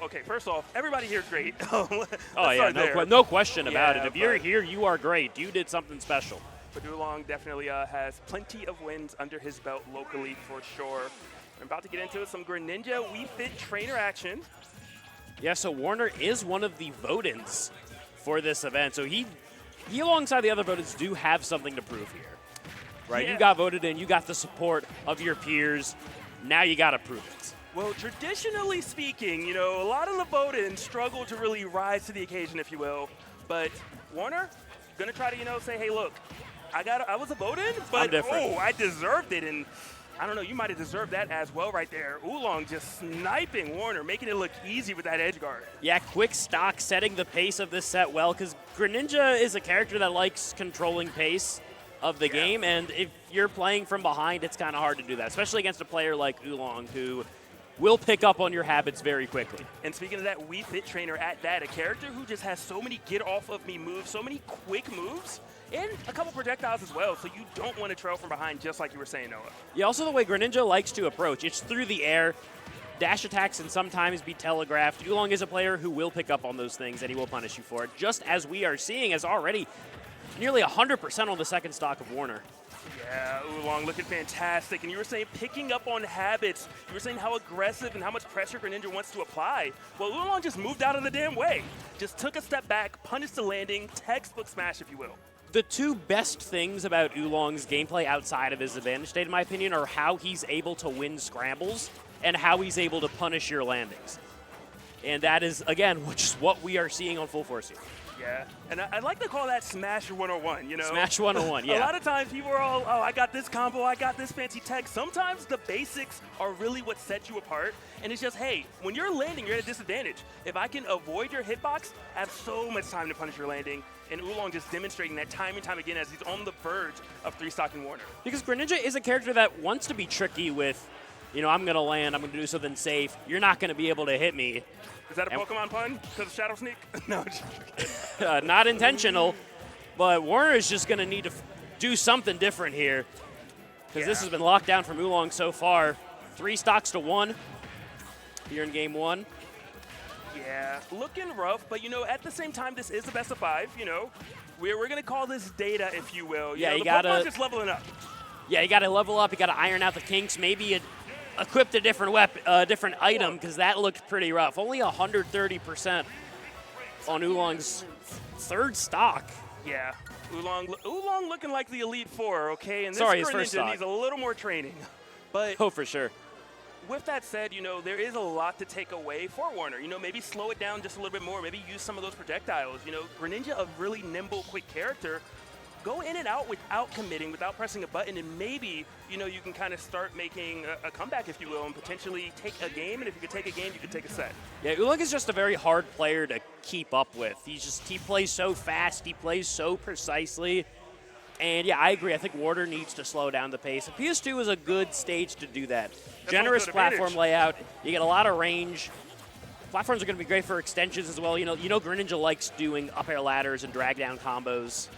okay, first off, everybody here is great. Oh, yeah, no question about it. If you're here, you are great. You did something special. But Oolong definitely has plenty of wins under his belt locally for sure. I'm about to get into some Greninja Wii Fit trainer action. Yeah, so Warner is one of the vote-ins for this event. So he alongside the other vote-ins, do have something to prove here. Right? Yeah. You got voted in. You got the support of your peers. Now you got to prove it. Well, traditionally speaking, you know, a lot of the vote-ins struggle to really rise to the occasion, if you will. But Warner, gonna try to, you know, say, hey, look, I was a vote-in, but oh, I deserved it. And I don't know, you might have deserved that as well right there. Oolong just sniping Warner, making it look easy with that edge guard. Yeah, quick stock, setting the pace of this set well, because Greninja is a character that likes controlling pace of the game, and if you're playing from behind, it's kind of hard to do that, especially against a player like Oolong, who will pick up on your habits very quickly. And speaking of that Wii Fit trainer at that, a character who just has so many get-off-of-me moves, so many quick moves, and a couple projectiles as well, so you don't want to trail from behind, just like you were saying, Noah. Yeah, also the way Greninja likes to approach. It's through the air. Dash attacks can sometimes be telegraphed. Oolong is a player who will pick up on those things, and he will punish you for it, just as we are seeing as already nearly 100% on the second stock of Warner. Yeah, Oolong looking fantastic. And you were saying picking up on habits. You were saying how aggressive and how much pressure Greninja wants to apply. Well, Oolong just moved out of the damn way. Just took a step back, punished the landing, textbook smash, if you will. The two best things about Oolong's gameplay outside of his advantage state, in my opinion, are how he's able to win scrambles and how he's able to punish your landings. And that is, again, just what we are seeing on full force here. Yeah, and I like to call that Smash 101, you know? Smash 101, yeah. A lot of times people are all, oh, I got this combo, I got this fancy tech. Sometimes the basics are really what sets you apart, and it's just, hey, when you're landing, you're at a disadvantage. If I can avoid your hitbox, I have so much time to punish your landing, and Oolong just demonstrating that time and time again as he's on the verge of three-stocking Warner. Because Greninja is a character that wants to be tricky with, you know, I'm going to land, I'm going to do something safe, you're not going to be able to hit me. Is that a Pokemon pun? Because of Shadow Sneak? No, just kidding. Not intentional, but Warner is just going to need to do something different here, because this has been locked down from Oolong so far. 3 stocks to 1 here in game 1. Yeah, looking rough, but, you know, at the same time, this is the best of 5, you know. We're going to call this data, if you will. Yeah, you Pokemon's just leveling up. Yeah, you got to level up. You got to iron out the kinks. Maybe equipped a different different item, because that looked pretty rough. Only 130% on Oolong's third stock. Yeah, Oolong looking like the Elite Four, okay? And this his first stock needs a little more training. But oh, for sure. With that said, you know, there is a lot to take away for Warner. You know, maybe slow it down just a little bit more. Maybe use some of those projectiles. You know, Greninja, a really nimble, quick character. Go in and out without committing, without pressing a button, and maybe, you know, you can kind of start making a comeback, if you will, and potentially take a game. And if you could take a game, you could take a set. Yeah, Oolong is just a very hard player to keep up with. He plays so fast, he plays so precisely. And yeah, I agree. I think Warner needs to slow down the pace. And PS2 is a good stage to do that. Generous platform layout. You get a lot of range. Platforms are going to be great for extensions as well. You know, Greninja likes doing up air ladders and drag down combos.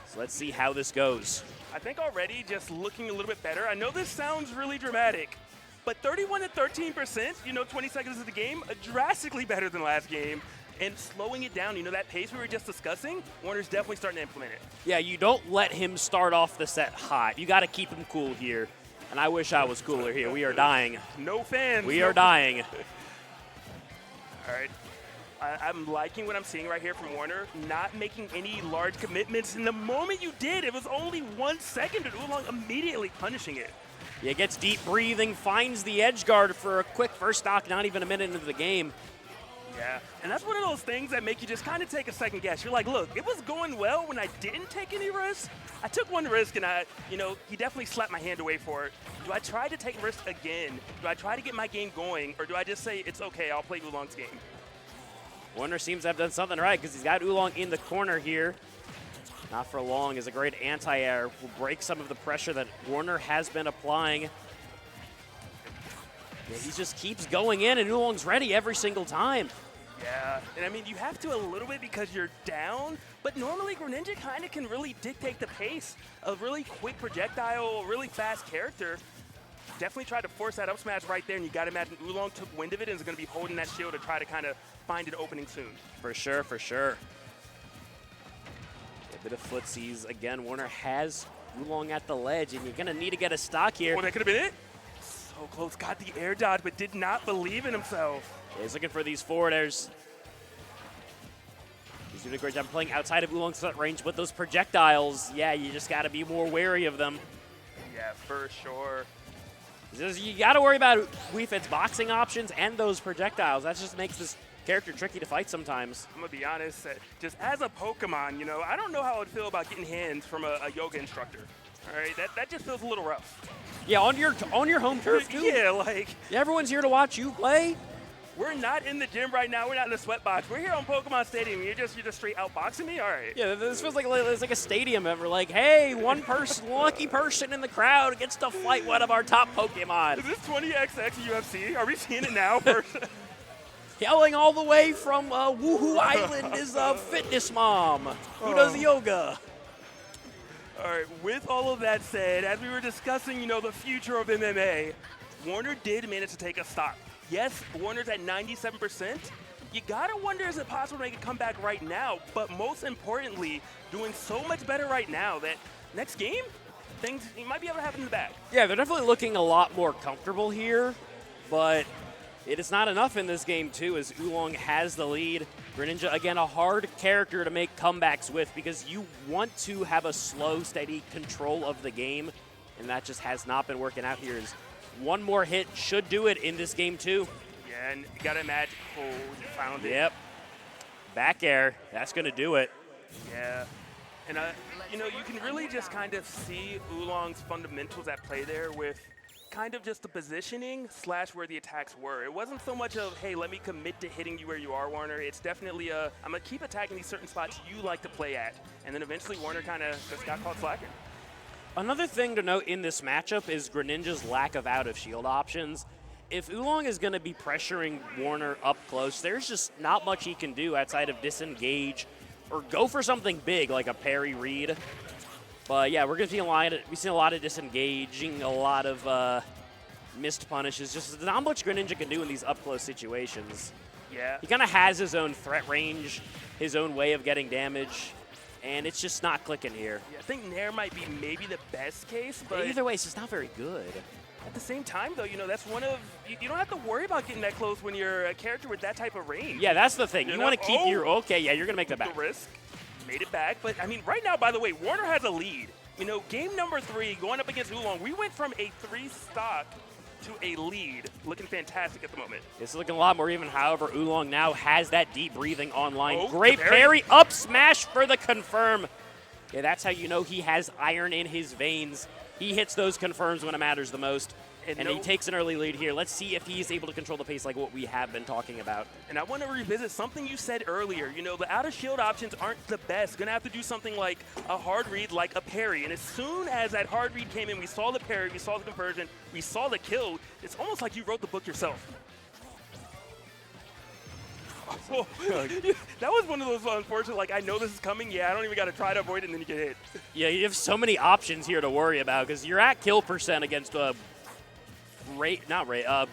So let's see how this goes. I think already just looking a little bit better. I know this sounds really dramatic, but 31 to 13%, you know, 20 seconds of the game, drastically better than last game. And slowing it down, you know, that pace we were just discussing, Warner's definitely starting to implement it. Yeah, you don't let him start off the set hot. You got to keep him cool here. And I wish I was cooler here. We are dying. No fans. We are dying. All right. I'm liking what I'm seeing right here from Warner, not making any large commitments. And the moment you did, it was only 1 second, and Oolong immediately punishing it. Yeah, gets deep breathing, finds the edge guard for a quick first stock, not even a minute into the game. Yeah, and that's one of those things that make you just kind of take a second guess. You're like, look, it was going well when I didn't take any risks. I took one risk, and he definitely slapped my hand away for it. Do I try to take risks again? Do I try to get my game going, or do I just say, it's okay, I'll play Oolong's game? Warner seems to have done something right, because he's got Oolong in the corner here. Not for long, as a great anti-air will break some of the pressure that Warner has been applying. Yeah, he just keeps going in, and Oolong's ready every single time. Yeah, and I mean, you have to a little bit because you're down, but normally Greninja kind of can really dictate the pace of really quick projectile, really fast character. definitely tried to force that up smash right there, and you got to imagine Oolong took wind of it and is going to be holding that shield to try to kind of find an opening soon. For sure, for sure. A bit of footsies. Again, Warner has Oolong at the ledge, and you're going to need to get a stock here. Oh, that could have been it. So close. Got the air dodge, but did not believe in himself. Yeah, he's looking for these forward airs. He's doing a great job playing outside of Oolong's threat range, but those projectiles, yeah, you just got to be more wary of them. Yeah, for sure. You got to worry about Wii Fit's boxing options and those projectiles. That just makes this character tricky to fight sometimes. I'm going to be honest, just as a Pokemon, you know, I don't know how I would feel about getting hands from a yoga instructor. All right, that just feels a little rough. Yeah, on your home turf, too. Yeah, like... Everyone's here to watch you play. We're not in the gym right now. We're not in the sweat box. We're here on Pokemon Stadium. You're just straight outboxing me? All right. Yeah, this feels like it's like a stadium ever. Like, hey, one person, lucky person in the crowd gets to fight one of our top Pokemon. Is this 20XX UFC? Are we seeing it now? Yelling all the way from Woohoo Island is a fitness mom who does yoga. All right, with all of that said, as we were discussing, you know, the future of MMA, Warner did manage to take a stock. Yes, Warner's at 97%. You gotta wonder, is it possible to make a comeback right now? But most importantly, doing so much better right now that next game, things you might be able to happen in the back. Yeah, they're definitely looking a lot more comfortable here, but it is not enough in this game too, as Oolong has the lead. Greninja, again, a hard character to make comebacks with because you want to have a slow, steady control of the game, and that just has not been working out here. One more hit should do it in this game too. Yeah, and you gotta imagine, oh, you found it. Yep. Back air, that's gonna do it. Yeah, and you know, you can really just kind of see Oolong's fundamentals at play there with kind of just the positioning / where the attacks were. It wasn't so much of, hey, let me commit to hitting you where you are, Warner. It's definitely I'm gonna keep attacking these certain spots you like to play at. And then eventually Warner kind of just got caught slacking. Another thing to note in this matchup is Greninja's lack of out-of-shield options. If Oolong is going to be pressuring Warner up close, there's just not much he can do outside of disengage or go for something big like a parry read. But yeah, we're going to see a lot of disengaging, a lot of missed punishes. Just not much Greninja can do in these up-close situations. Yeah. He kind of has his own threat range, his own way of getting damage. And it's just not clicking here. Yeah, I think Nair might be maybe the best case, but either way, it's just not very good. At the same time, though, you know, that's one of you don't have to worry about getting that close when you're a character with that type of range. Yeah, that's the thing. You want to keep your yeah, you're gonna make that back. The risk, made it back, but I mean, right now, by the way, Warner has a lead. You know, game number 3 going up against Oolong, we went from a 3 stock to a lead, looking fantastic at the moment. It's looking a lot more even. However, Oolong now has that deep breathing online. Oh, great parry, up smash for the confirm. Yeah, that's how you know he has iron in his veins. He hits those confirms when it matters the most. And he takes an early lead here. Let's see if he's able to control the pace like what we have been talking about. And I want to revisit something you said earlier. You know, the out-of-shield options aren't the best. Going to have to do something like a hard read, like a parry. And as soon as that hard read came in, we saw the parry, we saw the conversion, we saw the kill. It's almost like you wrote the book yourself. Oh, that was one of those unfortunate, like, I know this is coming. Yeah, I don't even got to try to avoid it, and then you get hit. Yeah, you have so many options here to worry about because you're at kill percent against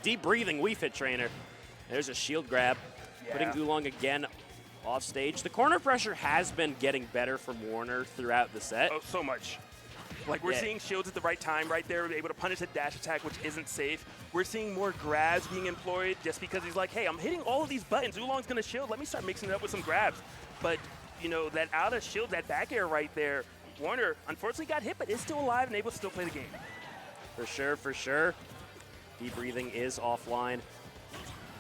deep breathing Wii Fit trainer. There's a shield grab, putting Oolong again off stage. The corner pressure has been getting better from Warner throughout the set. Oh, so much. Like, we're seeing shields at the right time right there, able to punish a dash attack, which isn't safe. We're seeing more grabs being employed just because he's like, hey, I'm hitting all of these buttons. Oolong's going to shield. Let me start mixing it up with some grabs. But, you know, that out of shield, that back air right there, Warner unfortunately got hit, but is still alive and able to still play the game. For sure, for sure. Deep breathing is offline.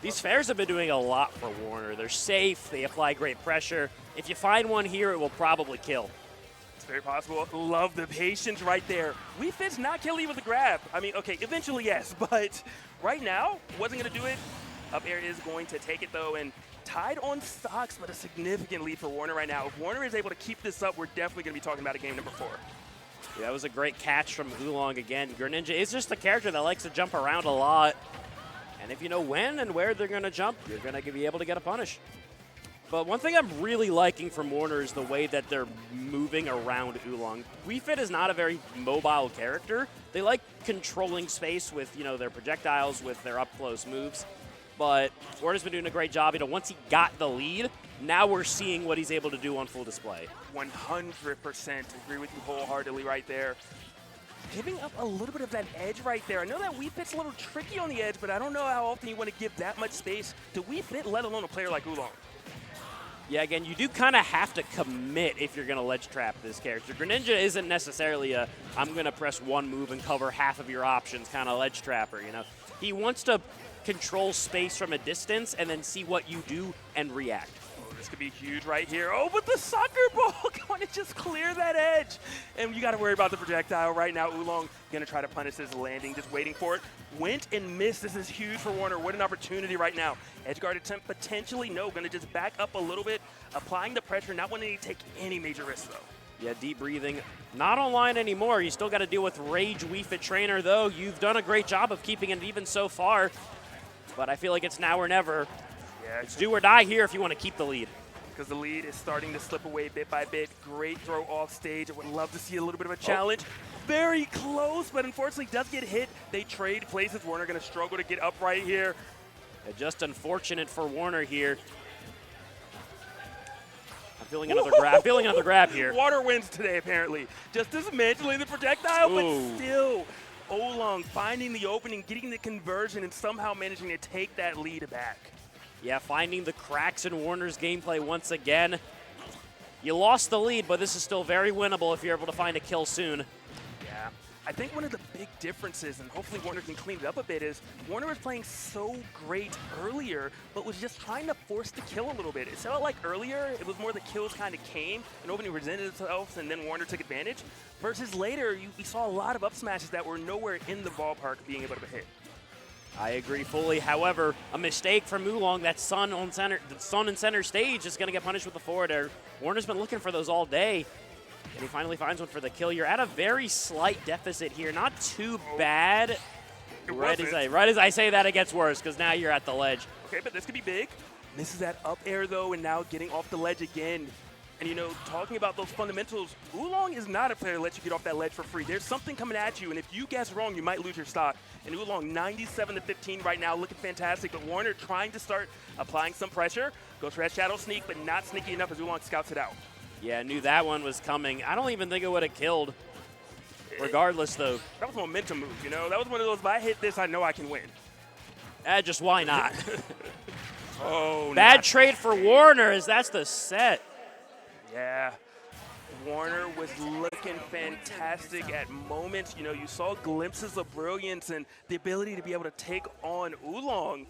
These fairs have been doing a lot for Warner. They're safe. They apply great pressure. If you find one here, it will probably kill. It's very possible. Love the patience right there. Wii Fit's not killing you with a grab. I mean, okay, eventually yes, but right now, wasn't going to do it. Up air is going to take it, though, and tied on stocks, but a significant lead for Warner right now. If Warner is able to keep this up, we're definitely going to be talking about a game number 4. Yeah, that was a great catch from Oolong again. Greninja is just a character that likes to jump around a lot. And if you know when and where they're going to jump, you're going to be able to get a punish. But one thing I'm really liking from Warner is the way that they're moving around Oolong. Wii Fit is not a very mobile character. They like controlling space with, their projectiles, with their up-close moves. But Warner's been doing a great job. Once he got the lead, now we're seeing what he's able to do on full display. 100% agree with you wholeheartedly right there. Giving up a little bit of that edge right there. I know that Wii Fit's a little tricky on the edge, but I don't know how often you want to give that much space to Wii Fit, let alone a player like Oolong. Yeah, again, you do kind of have to commit if you're going to ledge trap this character. Greninja isn't necessarily a I'm going to press one move and cover half of your options kind of ledge trapper, He wants to control space from a distance and then see what you do and react. Oh, this could be huge right here. Oh, but the soccer ball going to just clear that edge. And you got to worry about the projectile right now. Oolong going to try to punish his landing, just waiting for it. Went and missed. This is huge for Warner. What an opportunity right now. Edge guard attempt potentially no. Going to just back up a little bit, applying the pressure, not wanting to take any major risks though. Yeah, deep breathing. Not online anymore. You still got to deal with Rage Wii Fit Trainer though. You've done a great job of keeping it even so far. But I feel like it's now or never. Yeah, it's do or die here if you want to keep the lead. Because the lead is starting to slip away bit by bit. Great throw off stage. I would love to see a little bit of a challenge. Very close, but unfortunately does get hit. They trade places. Warner going to struggle to get up right here. Yeah, just unfortunate for Warner here. I'm feeling another grab here. Water wins today, apparently. Just dismantling the projectile, Ooh. but still. Oolong finding the opening, getting the conversion, and somehow managing to take that lead back. Yeah, finding the cracks in Warner's gameplay once again. You lost the lead, but this is still very winnable if you're able to find a kill soon. Yeah. I think one of the big differences, and hopefully Warner can clean it up a bit, is Warner was playing so great earlier, but was just trying to force the kill a little bit. It felt like earlier, it was more the kills kind of came, and opening presented itself, and then Warner took advantage. Versus later, we saw a lot of up smashes that were nowhere in the ballpark being able to hit. I agree fully. However, a mistake from Oolong, that sun and center stage is going to get punished with the forward air. Warner's been looking for those all day. And he finally finds one for the kill. You're at a very slight deficit here. Not too bad. Right as I say that, it gets worse because now you're at the ledge. Okay, but this could be big. Misses that up air, though, and now getting off the ledge again. And, talking about those fundamentals, Oolong is not a player that lets you get off that ledge for free. There's something coming at you, and if you guess wrong, you might lose your stock. And Oolong, 97-15 right now, looking fantastic. But Warner trying to start applying some pressure. Goes for that shadow sneak, but not sneaky enough as Oolong scouts it out. Yeah, knew that one was coming. I don't even think it would have killed. Regardless, though. That was a momentum move, That was one of those, if I hit this, I know I can win. Just why not? Oh, bad trade for Warner as that's the set. Yeah. Warner was looking fantastic at moments. You saw glimpses of brilliance and the ability to be able to take on Oolong.